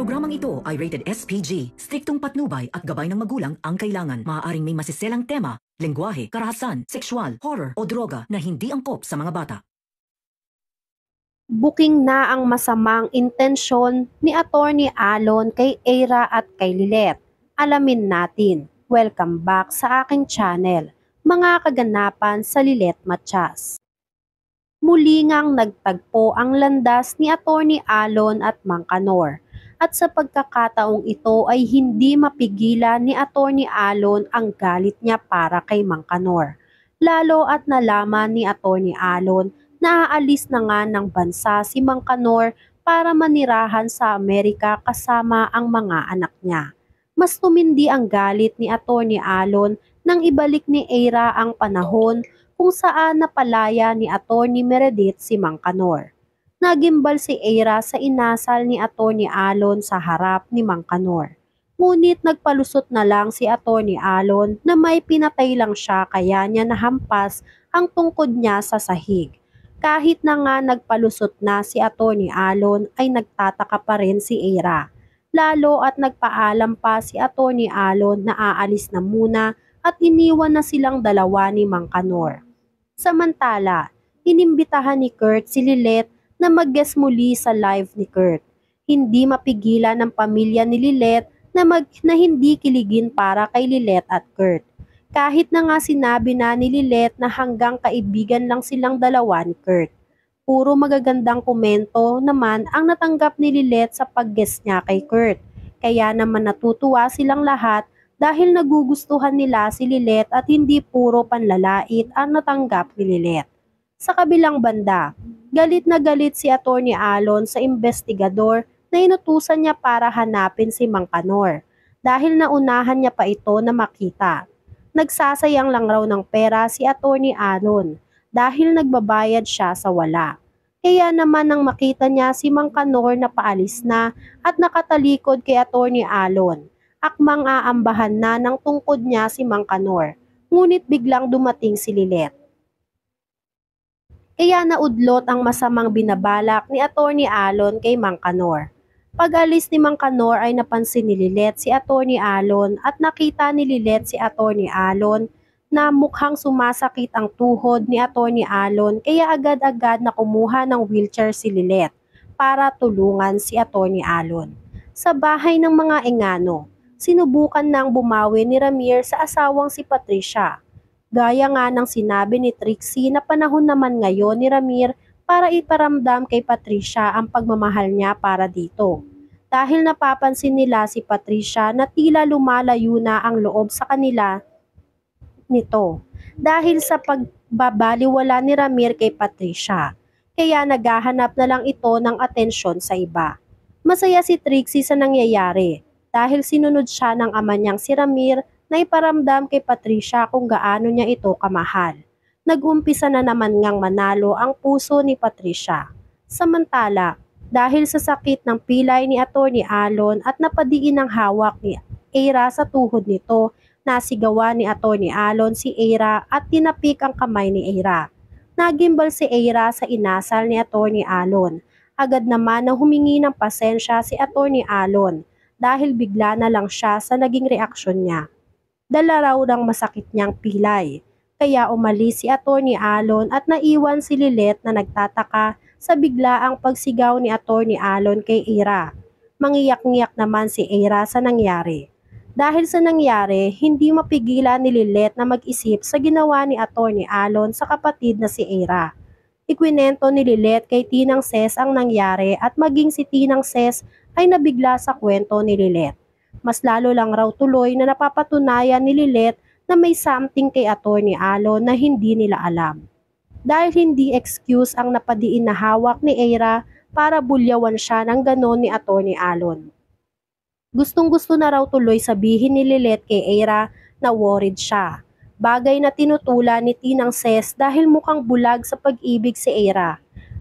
Programang ito ay rated SPG. Striktong patnubay at gabay ng magulang ang kailangan. Maaaring may masiselang tema, lengguwahe, karahasan, sexual, horror o droga na hindi angkop sa mga bata. Booking na ang masamang intensyon ni Attorney Alon kay Eira at kay Lilet. Alamin natin. Welcome back sa aking channel, mga kaganapan sa Lilet Matias. Muli ngang nagtagpo ang landas ni Attorney Alon at Mang Kanor. At sa pagkakataong ito ay hindi mapigilan ni Attorney Alon ang galit niya para kay Mang Kanor. Lalo at nalaman ni Attorney Alon na aalis na nga ng bansa si Mang Kanor para manirahan sa Amerika kasama ang mga anak niya. Mas tumindi ang galit ni Attorney Alon nang ibalik ni Eira ang panahon kung saan napalaya ni Attorney Meredith si Mang Kanor. Nagimbal si Eira sa inasal ni Attorney Alon sa harap ni Mang Kanor. Ngunit nagpalusot na lang si Attorney Alon na may pinatay lang siya kaya niya nahampas ang tungkod niya sa sahig. Kahit na nga nagpalusot na si Attorney Alon ay nagtataka pa rin si Eira. Lalo at nagpaalam pa si Attorney Alon na aalis na muna at iniwan na silang dalawa ni Mang Kanor. Samantala, inimbitahan ni Kurt si Lilet na mag-guest muli sa live ni Kurt. Hindi mapigilan ng pamilya ni Lilet na hindi kiligin para kay Lilet at Kurt. Kahit na nga sinabi na ni Lilet na hanggang kaibigan lang silang dalawa ni Kurt. Puro magagandang komento naman ang natanggap ni Lilet sa pag-guest niya kay Kurt. Kaya naman natutuwa silang lahat dahil nagugustuhan nila si Lilet at hindi puro panlalait ang natanggap ni Lilet. Sa kabilang banda, galit na galit si Attorney Alon sa investigador na inutusan niya para hanapin si Mang Kanor dahil naunahan niya pa ito na makita. Nagsasayang lang raw ng pera si Attorney Alon dahil nagbabayad siya sa wala. Kaya naman nang makita niya si Mang Kanor na paalis na at nakatalikod kay Attorney Alon, akmang aambahan na ng tungkod niya si Mang Kanor, ngunit biglang dumating si Lilet. Kaya naudlot ang masamang binabalak ni Attorney Alon kay Mang Kanor. Pag-alis ni Mang Kanor ay napansin ni Lilet si Attorney Alon at nakita ni Lilet si Attorney Alon na mukhang sumasakit ang tuhod ni Attorney Alon kaya agad-agad na kumuha ng wheelchair si Lilet para tulungan si Attorney Alon. Sa bahay ng mga Engano, sinubukan nang bumawi ni Ramir sa asawang si Patricia. Gaya nga ng sinabi ni Trixie na panahon naman ngayon ni Ramir para iparamdam kay Patricia ang pagmamahal niya para dito. Dahil napapansin nila si Patricia na tila lumalayo na ang loob sa kanila nito. Dahil sa pagbabaliwala ni Ramir kay Patricia. Kaya naghahanap na lang ito ng atensyon sa iba. Masaya si Trixie sa nangyayari dahil sinunod siya ng ama niyang si Ramir na iparamdam kay Patricia kung gaano niya ito kamahal. Nag-umpisa na naman ngang manalo ang puso ni Patricia. Samantala, dahil sa sakit ng pilay ni Attorney Alon at napadiin ang hawak ni Eira sa tuhod nito, nasigawan ni Attorney Alon si Eira at tinapik ang kamay ni Eira. Nagimbal si Eira sa inasal ni Attorney Alon. Agad naman na humingi ng pasensya si Attorney Alon dahil bigla na lang siya sa naging reaksyon niya. Dala raw ng masakit niyang pilay. Kaya umalis si Attorney Alon at naiwan si Lilet na nagtataka sa biglaang pagsigaw ni Attorney Alon kay Eira. Mangiyak-ngiyak naman si Eira sa nangyari. Dahil sa nangyari, hindi mapigilan ni Lilet na mag-isip sa ginawa ni Attorney Alon sa kapatid na si Eira. Ikwinento ni Lilet kay Tinang Ses ang nangyari at maging si Tinang Ses ay nabigla sa kwento ni Lilet. Mas lalo lang raw tuloy na napapatunayan ni Lilet na may something kay Attorney Alon na hindi nila alam. Dahil hindi excuse ang napadiin na hawak ni Eira para bulyawan siya ng ganon ni Attorney Alon. Gustong-gusto na raw tuloy sabihin ni Lilet kay Eira na worried siya. Bagay na tinutulan ni Tinang Ses dahil mukhang bulag sa pag-ibig si Eira.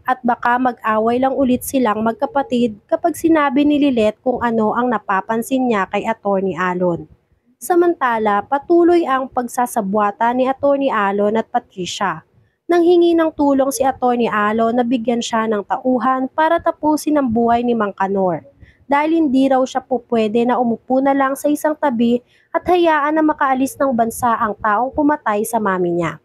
At baka mag-away lang ulit silang magkapatid kapag sinabi ni Lilet kung ano ang napapansin niya kay Attorney Alon. Samantala, patuloy ang pagsasabwata ni Attorney Alon at Patricia. Nanghingi ng tulong si Attorney Alon na bigyan siya ng tauhan para tapusin ang buhay ni Mang Kanor. dahil hindi raw siya po pwede na umupo na lang sa isang tabi at hayaan na makaalis ng bansa ang taong pumatay sa mami niya.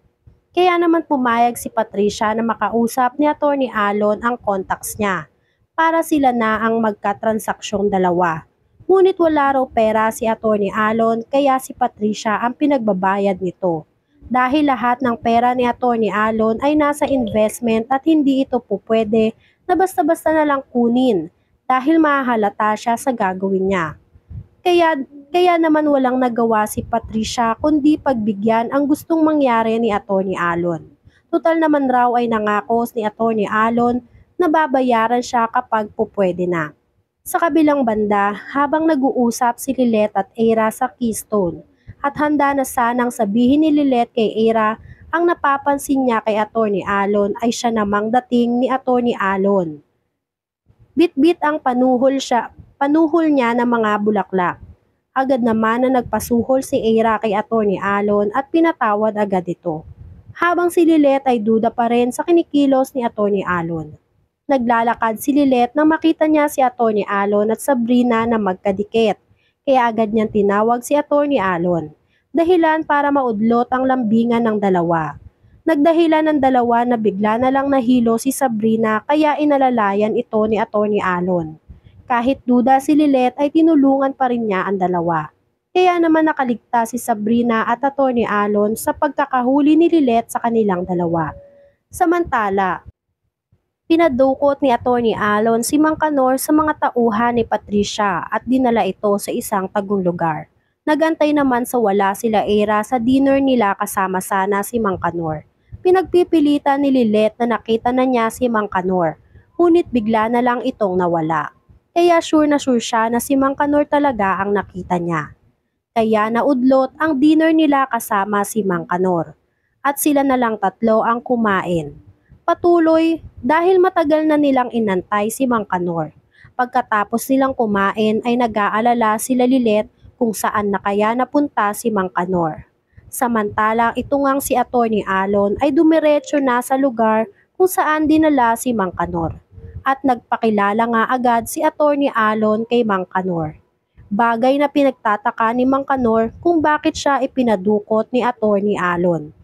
Kaya naman pumayag si Patricia na makausap ni Atty. Alon ang contacts niya para sila na ang magkatransaksyon dalawa. Ngunit wala raw pera si Atty. Alon kaya si Patricia ang pinagbabayad nito. Dahil lahat ng pera ni Atty. Alon ay nasa investment at hindi ito po pwede na basta-basta na lang kunin dahil mahahalata siya sa gagawin niya. Kaya naman walang nagawa si Patricia kundi pagbigyan ang gustong mangyari ni Atty. Alon. Total naman raw ay nangako ni Atty. Alon na babayaran siya kapag pupwede na. Sa kabilang banda, habang nag-uusap si Lilet at Eira sa Keystone at handa na sanang sabihin ni Lilet kay Eira ang napapansin niya kay Atty. Alon ay siya namang dating ni Atty. Alon. Bit-bit ang panuhol niya ng mga bulaklak. Agad naman na nagpasuhol si Eira kay Atty. Alon at pinatawad agad ito. Habang si Lilet ay duda pa rin sa kinikilos ni Atty. Alon. Naglalakad si Lilet nang makita niya si Atty. Alon at Sabrina na magkadikit. Kaya agad niyang tinawag si Atty. Alon. Dahilan para maudlot ang lambingan ng dalawa. Nagdahilan ng dalawa na bigla na lang nahilo si Sabrina kaya inalalayan ito ni Atty. Alon. Kahit duda si Lilet ay tinulungan pa rin niya ang dalawa. Kaya naman nakaligtas si Sabrina at Atty. Alon sa pagkakahuli ni Lilet sa kanilang dalawa. Samantala, pinadukot ni Atty. Alon si Mang Kanor sa mga tauhan ni Patricia at dinala ito sa isang tagong lugar. Nagantay naman sa wala sila Eira sa dinner nila kasama sana si Mang Kanor. Pinagpipilitan ni Lilet na nakita na niya si Mang Kanor, ngunit bigla na lang itong nawala. Kaya sure siya na si Mang Kanor talaga ang nakita niya. Kaya naudlot ang dinner nila kasama si Mang Kanor. At sila na lang tatlo ang kumain. Patuloy dahil matagal na nilang inantay si Mang Kanor. Pagkatapos nilang kumain ay nag-aalala sila Lilet kung saan na kaya napunta si Mang Kanor. Samantalang ito ngang si Atty. Alon ay dumiretso na sa lugar kung saan dinala si Mang Kanor. At nagpakilala nga agad si Atty. Alon kay Mang Kanor. Bagay na pinagtataka ni Mang Kanor kung bakit siya ipinadukot ni Atty. Alon.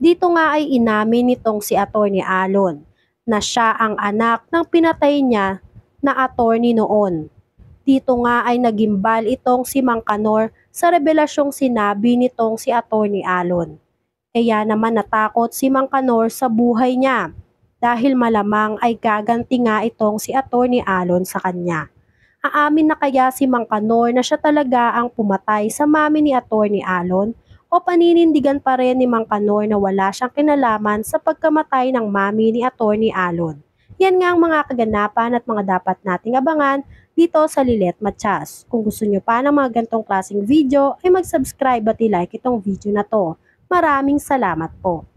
Dito nga ay inamin nitong si Atty. Alon na siya ang anak ng pinatay niya na attorney noon. Dito nga ay nagimbal itong si Mang Kanor sa revelasyong sinabi nitong si Atty. Alon. Kaya naman natakot si Mang Kanor sa buhay niya dahil malamang ay gaganti nga itong si Atty. Alon sa kanya. Aamin na kaya si Mang Kanor na siya talaga ang pumatay sa mami ni Atty. Alon o paninindigan pa rin ni Mang Kanor na wala siyang kinalaman sa pagkamatay ng mami ni Atty. Alon? Yan nga ang mga kaganapan at mga dapat nating abangan dito sa Lilet Matias. Kung gusto nyo pa ng mga gantong klaseng video ay mag-subscribe at i-like itong video na to. Maraming salamat po.